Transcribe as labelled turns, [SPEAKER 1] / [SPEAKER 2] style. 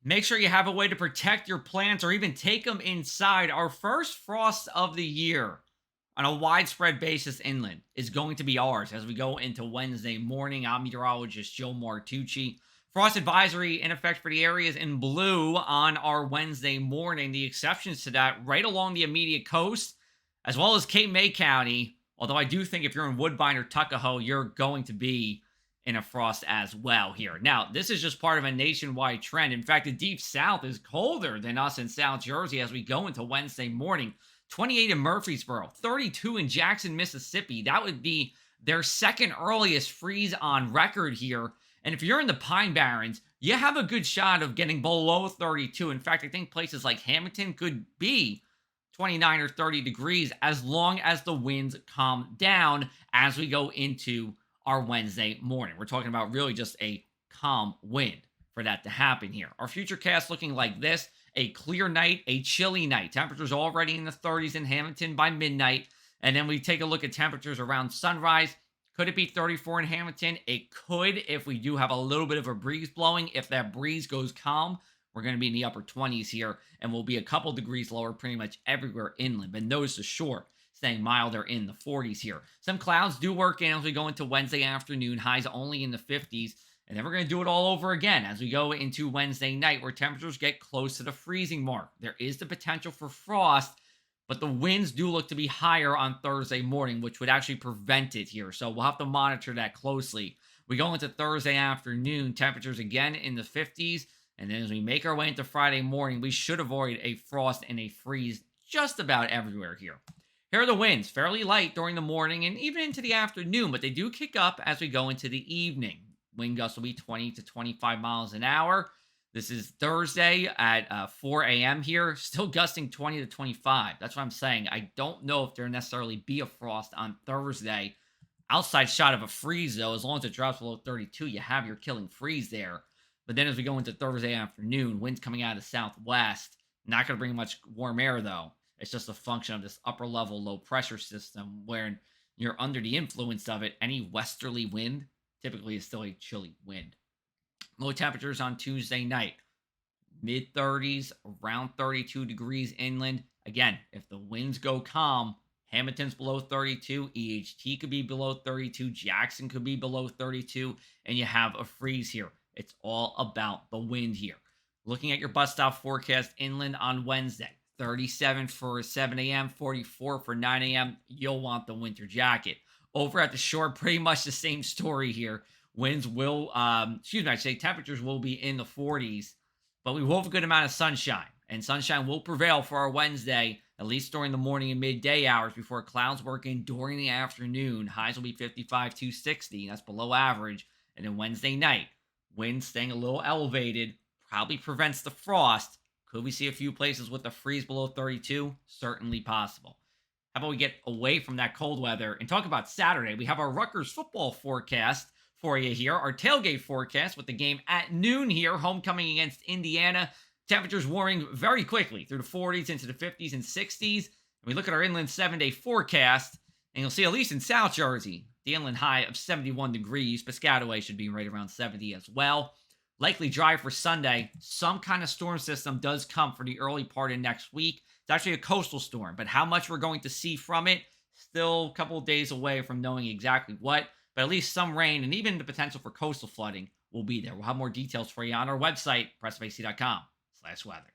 [SPEAKER 1] Make sure you have a way to protect your plants or even take them inside. Our first frost of the year on a widespread basis inland is going to be ours as we go into Wednesday morning. I'm meteorologist Joe Martucci. Frost advisory in effect for the areas in blue on our Wednesday morning. The exceptions to that right along the immediate coast, as well as Cape May County. Although I do think if you're in Woodbine or Tuckahoe, you're going to be in a frost as well here. Now, this is just part of a nationwide trend. In fact, the deep south is colder than us in South Jersey as we go into Wednesday morning. 28 in Murfreesboro, 32 in Jackson, Mississippi. That would be their second earliest freeze on record here. And if you're in the Pine Barrens, you have a good shot of getting below 32. In fact, I think places like Hamilton could be 29 or 30 degrees as long as the winds calm down as we go into our Wednesday morning. We're talking about really just a calm wind for that to happen here. Our future cast looking like this: a clear night, a chilly night. Temperatures already in the 30s in Hamilton by midnight. And then we take a look at temperatures around sunrise. Could it be 34 in Hamilton? It could if we do have a little bit of a breeze blowing. If that breeze goes calm, we're going to be in the upper 20s here, and we'll be a couple degrees lower pretty much everywhere inland. But notice the shore staying milder in the 40s here. Some clouds do work in as we go into Wednesday afternoon, highs only in the 50s. And then we're going to do it all over again as we go into Wednesday night, where temperatures get close to the freezing mark. There is the potential for frost, but the winds do look to be higher on Thursday morning, which would actually prevent it here. So we'll have to monitor that closely. We go into Thursday afternoon, temperatures again in the 50s. And then as we make our way into Friday morning, we should avoid a frost and a freeze just about everywhere here. Here are the winds, fairly light during the morning and even into the afternoon, but they do kick up as we go into the evening. Wind gusts will be 20 to 25 miles an hour. This is Thursday at 4 a.m. here, still gusting 20 to 25. That's what I'm saying. I don't know if there necessarily be a frost on Thursday. Outside shot of a freeze, though. As long as it drops below 32, you have your killing freeze there. But then as we go into Thursday afternoon, winds coming out of the southwest. Not going to bring much warm air, though. It's just a function of this upper level low pressure system where you're under the influence of it. Any westerly wind typically is still a chilly wind. Low temperatures on Tuesday night. Mid 30s, around 32 degrees inland. Again, if the winds go calm, Hamilton's below 32, EHT could be below 32, Jackson could be below 32, and you have a freeze here. It's all about the wind here. Looking at your bus stop forecast inland on Wednesday, 37 for 7 a.m., 44 for 9 a.m. You'll want the winter jacket. Over at the shore, pretty much the same story here. Winds will, I say temperatures will be in the 40s, but we will have a good amount of sunshine. And sunshine will prevail for our Wednesday, at least during the morning and midday hours before clouds work in during the afternoon. Highs will be 55 to 60. That's below average. And then Wednesday night, wind staying a little elevated probably prevents the frost. Could we see a few places with a freeze below 32? Certainly possible. How about we get away from that cold weather and talk about Saturday? We have our Rutgers football forecast for you here. Our tailgate forecast with the game at noon here, homecoming against Indiana. Temperatures warming very quickly through the 40s into the 50s and 60s. And we look at our inland 7-day forecast, and you'll see, at least in South Jersey, the inland high of 71 degrees. Piscataway should be right around 70 as well. Likely dry for Sunday. Some kind of storm system does come for the early part of next week. It's actually a coastal storm, but how much we're going to see from it, still a couple of days away from knowing exactly what. But at least some rain and even the potential for coastal flooding will be there. We'll have more details for you on our website, pressofac.com/weather.